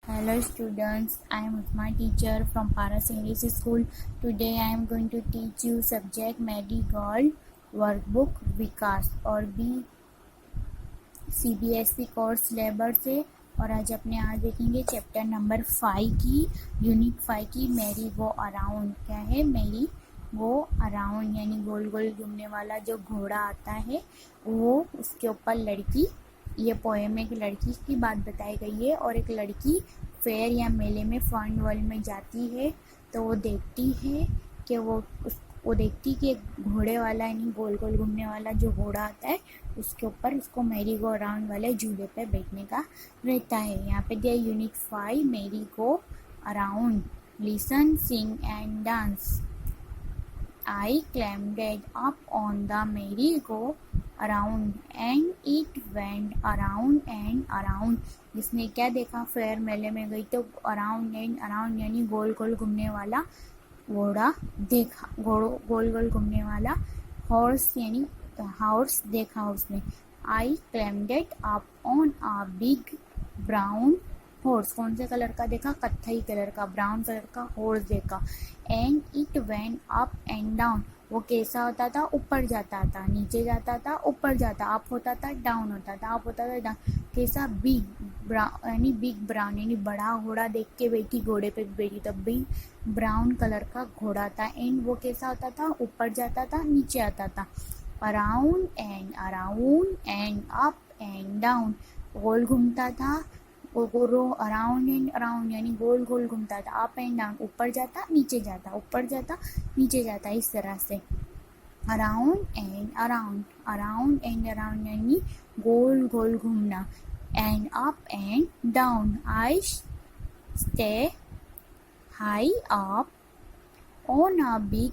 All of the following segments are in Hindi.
Hello students, I am Usma teacher from Paras English School. Today I am going to teach you subject Marigold workbook विकास और भी CBSE कोर्स सिलेबस से। और आज देखेंगे चैप्टर नंबर 5 की यूनिट 5 की मेरी गो अराउंड। क्या है मेरी गो अराउंड, यानी गोल गोल घूमने वाला जो घोड़ा आता है वो उसके ऊपर लड़की, ये पोएम में एक लड़की की बात बताई गई है और एक लड़की फेयर या मेले में फन वर्ल्ड में जाती है तो वो देखती है कि वो देखती कि एक घोड़े वाला यानी गोल गोल घूमने वाला जो घोड़ा आता है उसके ऊपर उसको मेरी गो अराउंड वाले झूले पे बैठने का रहता है। यहाँ पे दिया यूनिट 5 मेरी go around. Listen, sing and dance. I climbed up on the merry-go-round and it went around and around. जिसने क्या देखा, फेयर मेले में गई तो अराउंड एंड अराउंड यानी गोल गोल घूमने वाला घोड़ा देखा, गोल गोल घूमने वाला हॉर्स यानी हॉर्स देखा उसने। I climbed up on a big brown horse, कौन से कलर का देखा, कत्थई कलर का, ब्राउन कलर का हॉर्स देखा। And it went up and down, वो कैसा होता था, ऊपर जाता था, नीचे जाता था, ऊपर जाता, अप होता था, डाउन होता था, अप होता था, डाउन। कैसा, बिग यानी बिग ब्राउन यानी बड़ा घोड़ा देख के बैठी, घोड़े पे बैठी तो बिग ब्राउन कलर का घोड़ा था। एंड वो कैसा होता था, ऊपर जाता था, नीचे आता था। Around and up and down, गोल घूमता था, अराउंड एंड अराउंड यानी गोल गोल घूमता था, अप एंड डाउन ऊपर जाता नीचे जाता, ऊपर जाता नीचे जाता, इस तरह से। अराउंड एंड अराउंड यानी गोल गोल घूमना। And up and down, I stay high up on a big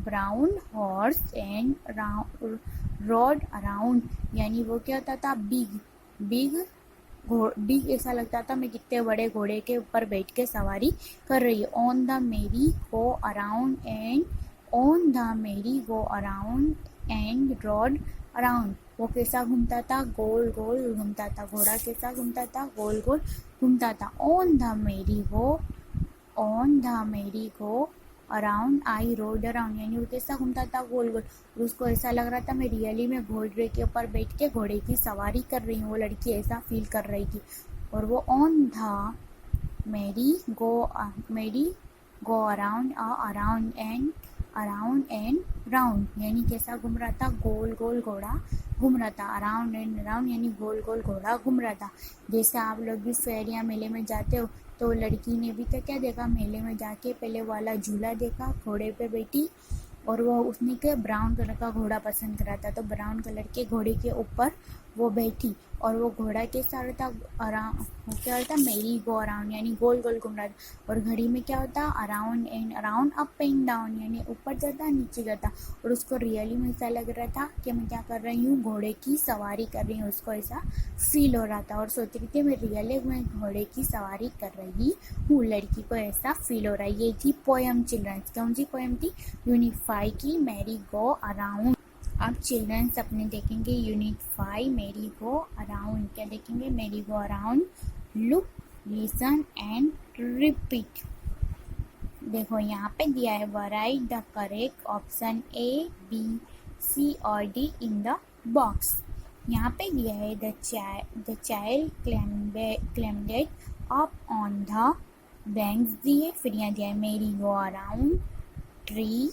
brown horse and rode around, यानी वो क्या होता था, बिग ऐसा लगता था मैं कितने बड़े घोड़े के ऊपर बैठ के सवारी कर रही हूँ। ऑन द मेरी go around and road around, वो कैसा घूमता था, गोल गोल घूमता था, घोड़ा कैसा घूमता था, गोल गोल घूमता था। ऑन द मेरी go around I road around, यानी वो कैसा घूमता था, गोल गोल। और उसको ऐसा लग रहा था मैं रियली में घोड़े के ऊपर बैठ के घोड़े की सवारी कर रही हूँ, वो लड़की ऐसा फील कर रही थी। और वो ऑन द मेरी गो अराउंड एंड राउंड, यानी कैसा घूम रहा था, गोल गोल घोड़ा घूम रहा था। अराउंड एंड राउंड यानी गोल गोल घोड़ा घूम रहा था। जैसे आप लोग भी फेयर या मेले में जाते हो तो लड़की ने भी तो क्या देखा, मेले में जाके पहले वाला झूला देखा, घोड़े पे बैठी, और वो उसने क्या ब्राउन कलर का घोड़ा पसंद करा था तो ब्राउन कलर के घोड़े के ऊपर वो बैठी। और वो घोड़ा के साथ था वो क्या होता, मेरी गो अराउंड यानी गोल गोल घूम रहा था। और घड़ी में क्या होता, around and around, up and down यानी ऊपर जाता नीचे जाता। और उसको रियली में ऐसा लग रहा था कि मैं क्या कर रही हूँ, घोड़े की सवारी कर रही हूँ, उसको ऐसा फील हो रहा था और सोच रही थी मैं रियली में घोड़े की सवारी कर रही हूँ, लड़की को ऐसा फील हो रहा है। ये थी पोएम चिल्ड्रंस। कौन सी पोएम थी, यूनिट 5 की मेरी गो अराउंड। अब चिल्ड्रंस अपने देखेंगे यूनिट 5 मेरी गो अराउंड। क्या देखेंगे, merry go around. Look, listen and repeat. देखो यहाँ पे दिया है, write the correct option A, B, C और डी इन द बॉक्स। यहाँ पे दिया है the child climbed up on the banks दिए। फिर यहाँ दिया है मेरी गो अराउंड, ट्री,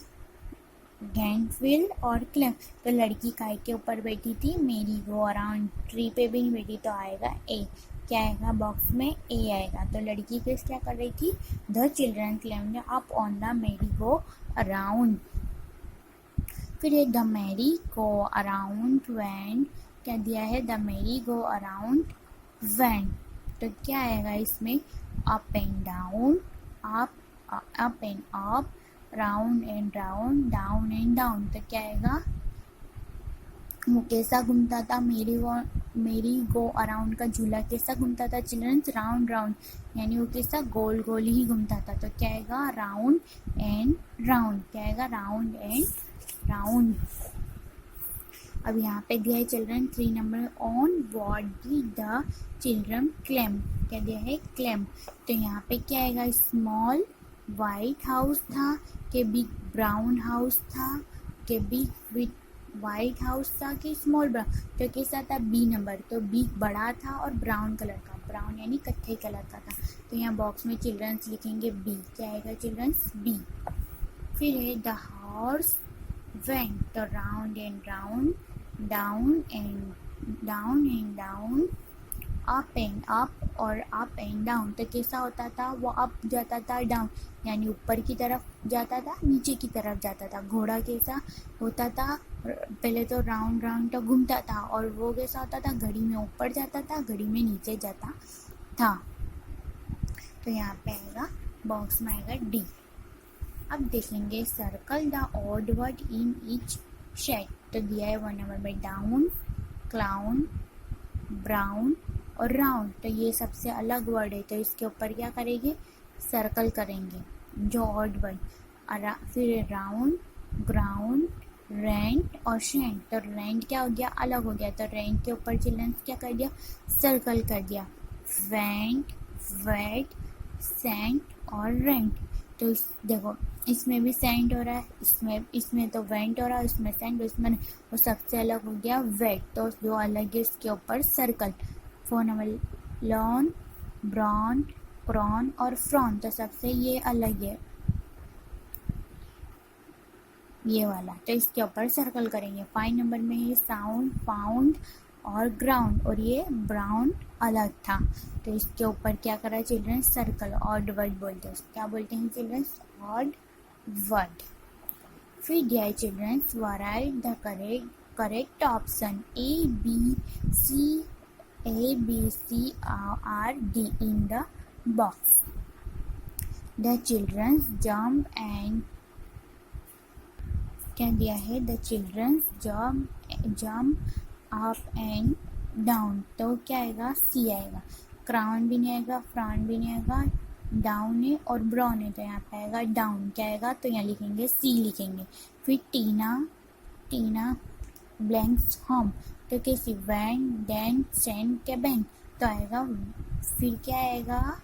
गैंडविल और क्लैम। तो लड़की काय के ऊपर बैठी थी, मेरी गो अराउंड। ट्री पे भी नहीं बैठी तो आएगा ए। क्या आएगा, बॉक्स में ए आएगा। तो लड़की किस क्या कर रही थी, the children climbed up on the मेरी गो अराउंड। फिर द मेरी गो अराउंड वैन, क्या दिया है, द मेरी गो अराउंड वैन। तो क्या आएगा इसमें, up and down, up and up, round and round, down and down. तो क्या आएगा, वो कैसा घूमता था, मेरी गो अराउंड का झूला कैसा घूमता था चिल्ड्रंस, राउंड राउंड यानी वो कैसा गोल गोल ही घूमता था। तो क्या आएगा, राउंड एंड राउंड। क्या आएगा, राउंड एंड राउंड। अब यहाँ पे दिया है children 3 number on what did the children claim, क्या दिया है क्लेम। तो यहाँ पे क्या आएगा, स्मॉल वाइट हाउस था कि बिग ब्राउन हाउस था कि बिग विथ वाइट हाउस था कि स्मॉल ब्राउन, तो कैसा था बी नंबर, तो बिग बड़ा था और ब्राउन कलर का, ब्राउन यानी कत्थई कलर का था। तो यहाँ बॉक्स में चिल्ड्रंस लिखेंगे बी, क्या आएगा चिल्ड्रंस बी। फिर है द हॉर्स वेंट, तो round and round, down and down, up and up और अप एंड डाउन। तो कैसा होता था, वो अप जाता था, डाउन यानी ऊपर की तरफ जाता था, नीचे की तरफ जाता था। घोड़ा कैसा होता था, पहले तो राउंड राउंड तो घूमता था, और वो कैसा होता था, घड़ी में ऊपर जाता था, घड़ी में नीचे जाता था। तो यहाँ पे आएगा बॉक्स में आएगा डी। अब देखेंगे circle the odd word in each set, तो दिया है 1 नंबर में डाउन, क्लाउन, ब्राउन और राउंड। तो ये सबसे अलग वर्ड है, तो इसके ऊपर क्या करेंगे, सर्कल करेंगे जो ऑड वर्ड। फिर राउंड, ग्राउंड, रेंट और शेंट। तो रेंट क्या हो गया, अलग हो गया, तो रेंट के ऊपर चिल्ड्रन क्या कर दिया, सर्कल कर दिया। वेंट, वेट, सेंट और रेंट। तो देखो इसमें भी सेंट हो रहा है, इसमें तो वेंट हो रहा है, इसमें सेंट, इसमें वो सबसे अलग हो गया वेट। तो जो अलग है इसके ऊपर circle. 4 number lawn, brawn, prawn और फ्रॉन। तो सबसे ये अलग है ये वाला, तो इसके ऊपर सर्कल करेंगे। 5 नंबर में है साउंड, फाउंड और ग्राउंड, और ये ब्राउन अलग था, तो इसके ऊपर क्या करा चिल्ड्रन, सर्कल। ऑड वर्ड बोलते हैं, क्या बोलते हैं चिल्ड्रन, ऑड वर्ड। फिर दिया है children right the correct option A B C R D in the box. The children jump and क्या दिया है, the children jump up and down. तो क्या आएगा, सी आएगा। क्राउन भी नहीं आएगा, फ्रॉन भी नहीं आएगा, डाउन है और ब्राउन है, तो यहाँ पे आएगा डाउन। क्या आएगा, तो यहाँ लिखेंगे सी लिखेंगे। फिर टीना ब्लैंक्स होम, तो कैसी वैन, डैन, सेंड के बैंक, तो आएगा। फिर क्या आएगा,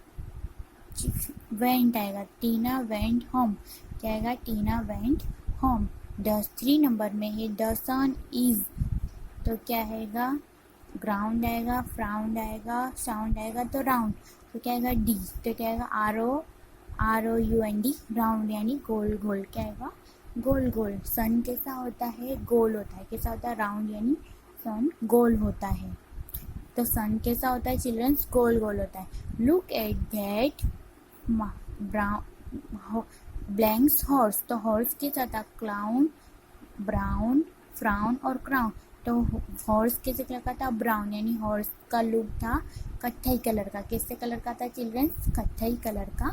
वेंट आएगा, टीना वेंट होम, क्या आएगा, टीना वेंट होम। 3 नंबर में है द सन इज, तो क्या आएगा, ग्राउंड आएगा, फ्राउंड आएगा, साउंड आएगा, तो राउंड, तो क्या आएगा डी। तो क्या आएगा ROUND, राउंड यानी गोल गोल, क्या आएगा गोल गोल। सन कैसा होता है, गोल होता है, कैसा होता है, राउंड यानी सन गोल होता है। तो सन कैसा होता है चिल्ड्रंस, गोल गोल होता है। Look at that blanks horse, तो हॉर्स कैसा था, क्लाउन, ब्राउन, फ्राउन और क्राउन। तो हॉर्स कैसे कलर का था, ब्राउन यानी हॉर्स का लुक था कत्थई कलर का। किससे कलर का था चिल्ड्रन, कत्थई कलर का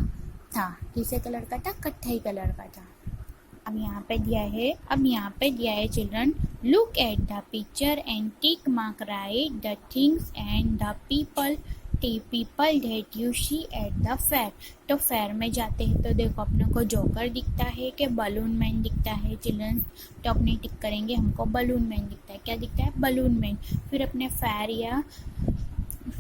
था। किससे कलर का था, कत्थई कलर का था। अब यहाँ पे दिया है children look at the picture and tick mark right the things and the people that you see at the fair. तो फेयर में जाते हैं तो देखो अपने को जोकर दिखता है कि बलून मैन दिखता है चिल्ड्रन, तो अपने टिक करेंगे, हमको बलून मैन दिखता है। क्या दिखता है, बलून मैन। फिर अपने फेयर या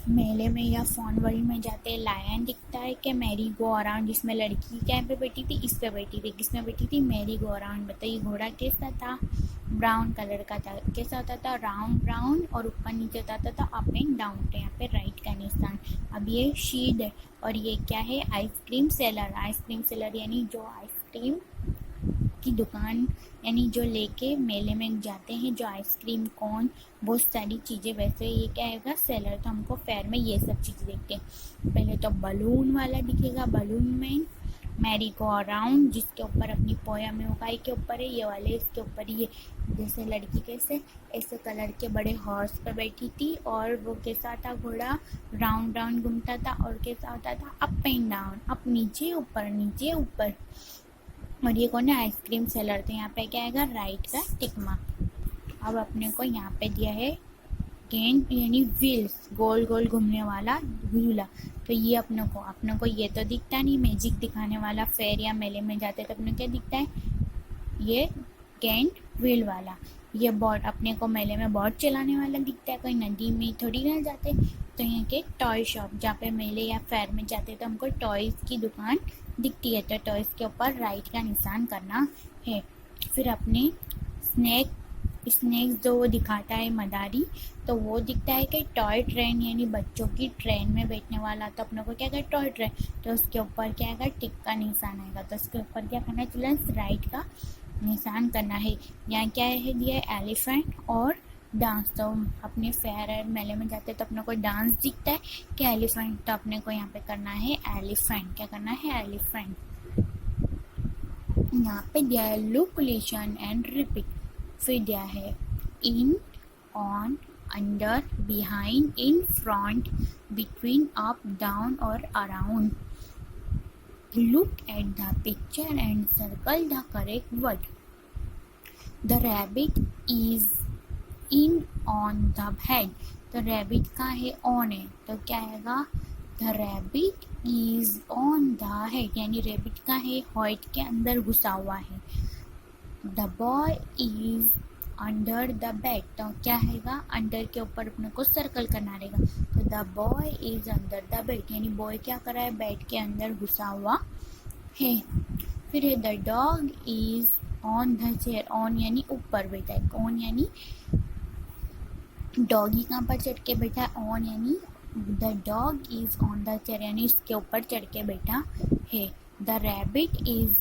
मेले में या फॉनवरी में जाते हैं, लायन दिखता है कि मैरी गो अराउंड, जिसमें लड़की क्या पे बैठी थी, इस पे बैठी थी, किसमें बैठी थी, मैरी गो अराउंड। बताइए घोड़ा कैसा था, ब्राउन कलर का था। कैसा होता था, राउंड राउंड और ऊपर नीचे होता था अप एंड डाउन। तो यहाँ पे राइट का निशान। अब ये शीट है और ये क्या है, आइसक्रीम सेलर। आइसक्रीम सेलर यानी जो आइसक्रीम की दुकान, यानी जो लेके मेले में जाते हैं, जो आइसक्रीम कोन बहुत सारी चीज़ें। वैसे ये क्या आएगा, सेलर। तो हमको फेयर में ये सब चीज़ें देखते हैं। पहले तो बलून वाला दिखेगा, बलून में मैरी गो अराउंड, जिसके ऊपर अपनी पोया में उगाई के ऊपर है, ये वाले इसके ऊपर ये जैसे लड़की कैसे ऐसे कलर के बड़े हॉर्स पर बैठी थी, और वो कैसा था, घोड़ा राउंड राउंड घूमता था, और कैसा होता था, अप एंड डाउन, अप नीचे ऊपर नीचे ऊपर। और ये कौन है, आइसक्रीम सेलर। तो यहाँ पे क्या आएगा, राइट का टिक मार्क। अब अपने को यहाँ पे दिया है गेंद यानी व्हील्स, गोल गोल घूमने वाला झूला। तो ये अपने को ये तो दिखता नहीं, मैजिक दिखाने वाला। फेयर या मेले में जाते तो अपने क्या दिखता है, ये सेकेंड व्हील वाला। ये बोट अपने को मेले में बोट चलाने वाला दिखता है, कोई नदी में थोड़ी ना जाते। तो यहाँ के टॉय शॉप, जहाँ पे मेले या फेयर में जाते तो हमको टॉयज़ की दुकान दिखती है, तो टॉयज़ के ऊपर राइट का निशान करना है। फिर अपने स्नैक्स जो वो दिखाता है मदारी, तो वो दिखता है कि टॉय ट्रेन यानी बच्चों की ट्रेन में बैठने वाला, तो अपने को क्या है टॉय ट्रेन, तो उसके ऊपर क्या है टिक का निशान आएगा, तो उसके ऊपर क्या करना है चिल्ड्रंस, राइट का निशान करना है। यहाँ क्या है दिया है एलिफेंट और डांस, तो अपने फेयर और मेले में जाते तो अपने को डांस दिखता है कि एलिफेंट, तो अपने को यहाँ पे करना है एलिफेंट, क्या करना है एलिफेंट। यहाँ पे दिया है लुक, लिसन एंड रिपीट। फिर दिया है in, on, under, behind, in, front, between, up, down और around. Look at the picture and circle the correct word. The rabbit is in on the head. तो rabbit का है on है, तो क्या आएगा The rabbit is on the head, यानी rabbit का है head के अंदर घुसा हुआ है। The boy is under the bed, तो क्या हैगा अंडर के ऊपर अपने को सर्कल करना रहेगा, तो the boy is under the bed, यानी बॉय क्या कर रहा है बेड के अंदर घुसा हुआ है। फिर है the dog is on the chair, on यानी ऊपर बैठा है, ऑन यानी डॉगी कहाँ पर चढ़ के बैठा है, ऑन यानी the dog is on the chair यानी इसके ऊपर चढ़ के बैठा है। The rabbit is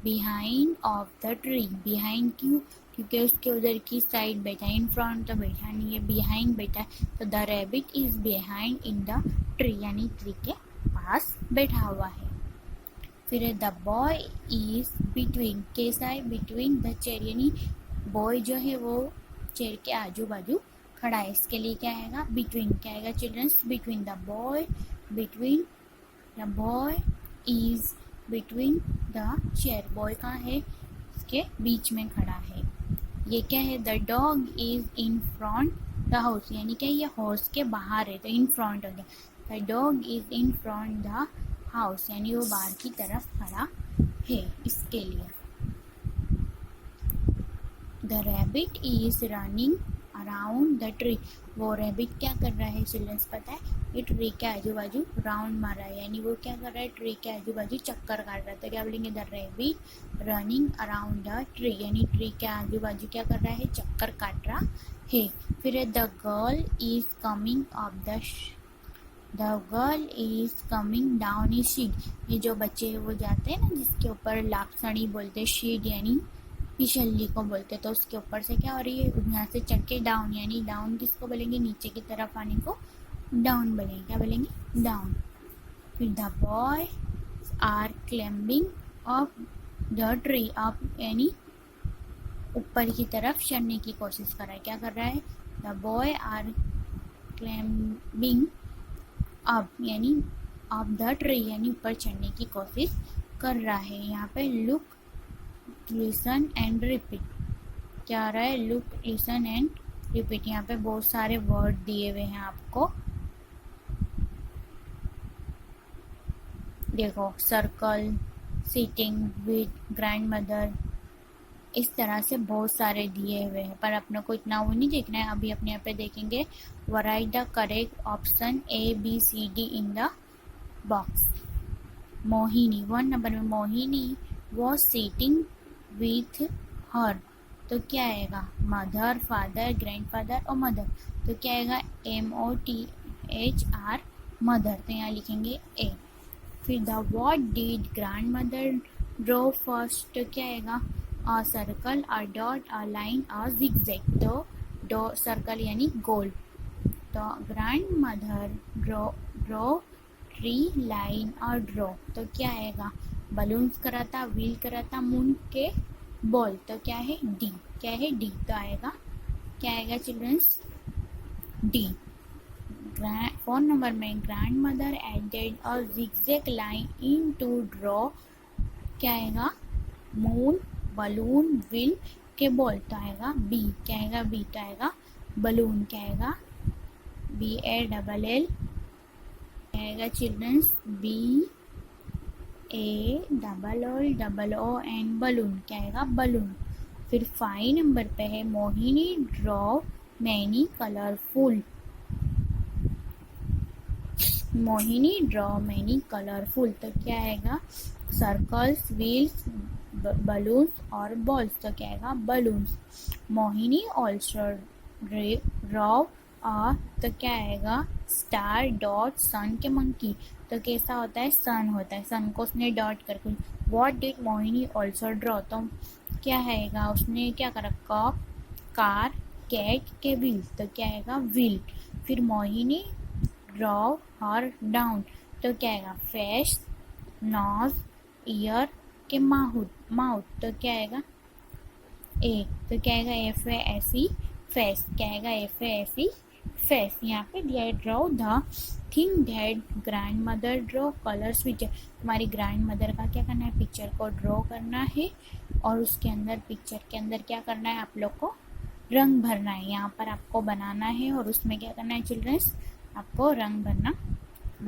behind of the tree, behind क्यों, क्योंकि उसके उधर की साइड बैठा है, इन फ्रंट तो बैठा नहीं है, बिहाइंड बैठा है, तो the rabbit is behind in the tree यानी ट्री के पास बैठा हुआ है। फिर है द बॉय इज बिटवीन, कैसा है बिटवीन द चेयर, यानी बॉय जो है वो चेयर के आजू बाजू खड़ा है, इसके लिए क्या आएगा बिटवीन, क्या आएगा childrens between the boy is between the chair, boy कहाँ है इसके बीच में खड़ा है। ये क्या है the dog is in front the house, यानी क्या ये हाउस के बाहर है, तो इन फ्रंट हो गया, the dog is in front the house यानी वो बाहर की तरफ खड़ा है, इसके लिए। The rabbit is running around the tree, वो रैबिट क्या कर रहा है चिल्ड्रंस पता है, ये ट्री के आजू बाजू राउंड मार रहा है, यानी वो क्या कर रहा है ट्री के आजू बाजू चक्कर काट रहा है, तो क्या बोलेंगे the rabbit running around the tree, यानी ट्री के आजू बाजू क्या कर रहा है चक्कर काट रहा है। फिर the girl is coming down is sheet, ये जो बच्चे वो जाते हैं ना जिसके ऊपर लापसड़ी बोलते हैं, शीट यानी फिसली को बोलते, तो उसके ऊपर से क्या हो रही है यहाँ से चढ़ के डाउन, यानी डाउन किसको बोलेंगे नीचे की तरफ आने को डाउन बोलेंगे, क्या बोलेंगे डाउन। फिर the boy are climbing up the tree, up यानी ऊपर की तरफ चढ़ने की कोशिश कर रहा है, क्या कर रहा है the boy are climbing up यानी अप द ट्री यानी ऊपर चढ़ने की कोशिश कर रहा है। यहाँ पे लुक, लिसन एंड रिपीट, क्या आ रहा है लुक, लिसन एंड रिपीट, यहाँ पे बहुत सारे वर्ड दिए हुए हैं आपको, देखो circle, sitting with grand mother, इस तरह से बहुत सारे दिए हुए हैं, पर अपने को इतना वो नहीं देखना है, अभी अपने यहाँ पे देखेंगे write the correct option ABCD in the box. Mohini 1 number में Mohini was sitting with her, तो क्या आएगा मदर, फादर, ग्रैंडफादर और मदर, तो क्या आएगा MOTHR मदर, तो यहाँ लिखेंगे A। फिर the what did grand mother draw first, तो क्या आएगा a circle, a dot, a line, a zigzag, तो सर्कल यानी गोल, तो grand mother draw tree line और ड्रॉ, तो क्या आएगा बलून्स करा था, व्हील करा था, मून के बॉल, तो क्या है D, क्या है D, तो आएगा क्या आएगा चिल्ड्रंस D। 4 नंबर में grandmother added a zigzag line into draw, क्या आएगा मून, बलून, व्हील के बॉल, तो आएगा B, क्या आएगा B, तो आएगा बलून, क्या आएगा BALL, आएगा चिल्ड्रंस B AOON बलून, क्या आएगा बलून। फिर 5 नंबर पे है Mohini draw many colourful, Mohini draw many colourful, तो क्या आएगा सर्कल्स, व्हील्स, बलून्स और बॉल्स, तो क्या आएगा बलून्स। मोहिनी ऑल्सो ड्रॉ तो क्या आएगा स्टार, डॉट, सन के मंकी, तो कैसा होता है सन होता है, सन को उसने डॉट करके। What did Mohini also draw, तो क्या आएगा उसने क्या करा कप, कार, कैट के व्हील, तो क्या आएगा व्हील। फिर मोहिनी ड्रॉ हर डाउन, तो क्या आएगा फेस, नोज, ईयर के माउथ, तो क्या आएगा ए, तो क्या आएगा FASE फेस, क्या आएगा FASE फेस। यहाँ पे दिया है draw the thing that grand mother draw colours picture, तुम्हारी ग्रैंड मदर का क्या करना है पिक्चर को ड्रॉ करना है और उसके अंदर पिक्चर के अंदर क्या करना है आप लोग को रंग भरना है। यहाँ पर आपको बनाना है और उसमें क्या करना है चिल्ड्रंस, आपको रंग भरना